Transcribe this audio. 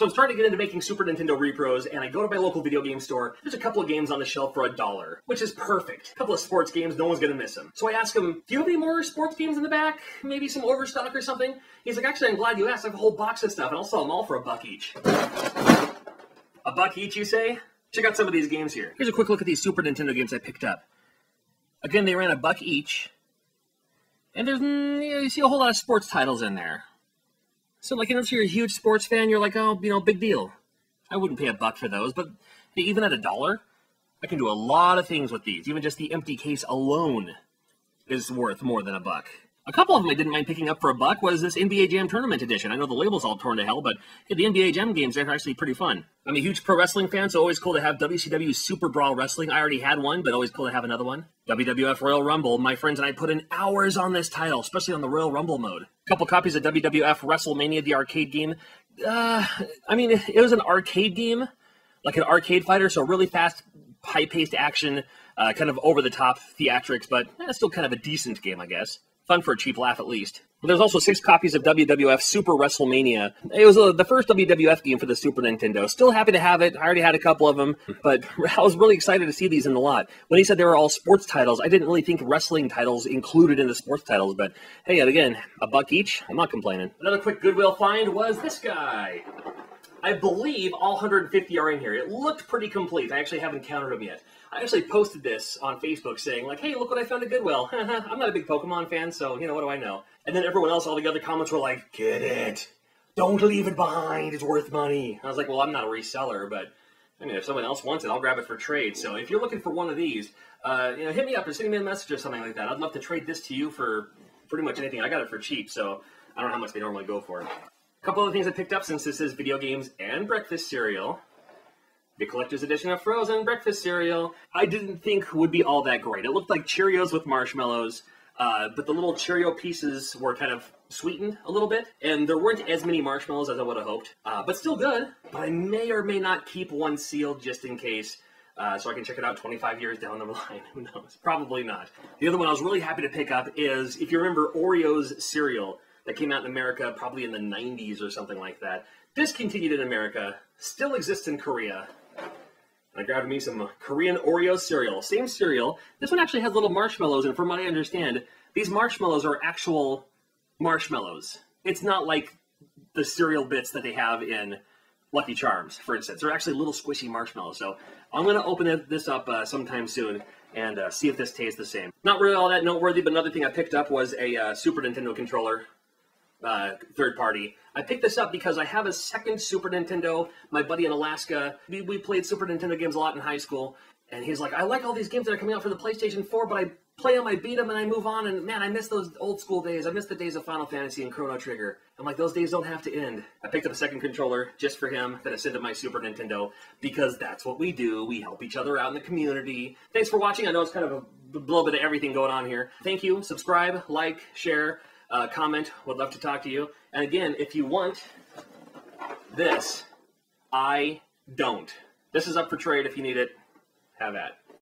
So I'm starting to get into making Super Nintendo repros, and I go to my local video game store. There's a couple of games on the shelf for $1, which is perfect. A couple of sports games, no one's gonna miss them. So I ask him, do you have any more sports games in the back? Maybe some Overstock or something? He's like, actually, I'm glad you asked. I have a whole box of stuff, and I'll sell them all for $1 each. $1 each, you say? Check out some of these games here. Here's a quick look at these Super Nintendo games I picked up. Again, they ran $1 each. And there's, you see a whole lot of sports titles in there. So, like, unless you're a huge sports fan, you're like, oh, big deal. I wouldn't pay $1 for those, but hey, even at $1, I can do a lot of things with these. Even just the empty case alone is worth more than $1. A couple of them I didn't mind picking up for $1 was this NBA Jam Tournament Edition. I know the label's all torn to hell, but hey, the NBA Jam games are actually pretty fun. I'm a huge pro wrestling fan, so always cool to have WCW Super Brawl Wrestling. I already had one, but always cool to have another one. WWF Royal Rumble. My friends and I put in hours on this title, especially on the Royal Rumble mode. A couple copies of WWF WrestleMania, the arcade game. I mean, it was an arcade game, like an arcade fighter, so really fast, high-paced action, kind of over-the-top theatrics, but still kind of a decent game, I guess. Fun for a cheap laugh, at least. But there's also 6 copies of WWF Super WrestleMania. It was the first WWF game for the Super Nintendo. Still happy to have it. I already had a couple of them, but I was really excited to see these in the lot. When he said they were all sports titles, I didn't really think wrestling titles included in the sports titles, but hey, again, $1 each, I'm not complaining. Another quick Goodwill find was this guy. I believe all 150 are in here. It looked pretty complete. I actually haven't counted them yet. I actually posted this on Facebook saying, like, hey, look what I found at Goodwill. I'm not a big Pokemon fan, so, what do I know? And then everyone else, all the other comments were like, get it. Don't leave it behind. It's worth money. I was like, well, I'm not a reseller, but, if someone else wants it, I'll grab it for trade. So if you're looking for one of these, hit me up or send me a message or something like that. I'd love to trade this to you for pretty much anything. I got it for cheap, so I don't know how much they normally go for. A couple other things I picked up since this is video games and breakfast cereal. The collector's edition of Frozen breakfast cereal, I didn't think would be all that great. It looked like Cheerios with marshmallows, but the little Cheerio pieces were kind of sweetened a little bit, and there weren't as many marshmallows as I would have hoped, but still good. But I may or may not keep one sealed just in case, so I can check it out 25 years down the line. Who knows? Probably not. The other one I was really happy to pick up is, if you remember Oreo's cereal that came out in America probably in the 90s or something like that, discontinued in America, still exists in Korea. I grabbed me some Korean Oreo cereal. Same cereal. This one actually has little marshmallows, and from what I understand, these marshmallows are actual marshmallows. It's not like the cereal bits that they have in Lucky Charms, for instance. They're actually little squishy marshmallows. So I'm going to open this up sometime soon and see if this tastes the same. Not really all that noteworthy, but another thing I picked up was a Super Nintendo controller. Third party. I picked this up because I have a second Super Nintendo. My buddy in Alaska, we played Super Nintendo games a lot in high school, and he's like, I like all these games that are coming out for the PlayStation 4, but I play them, I beat them, and I move on, and man, I miss those old school days. I miss the days of Final Fantasy and Chrono Trigger. I'm like, those days don't have to end. I picked up a second controller just for him that I sent to my Super Nintendo, because that's what we do. We help each other out in the community. Thanks for watching. I know it's kind of a little bit of everything going on here. Thank you. Subscribe, like, share, comment. Would love to talk to you. And again, if you want this, I don't. This is up for trade if you need it. Have at.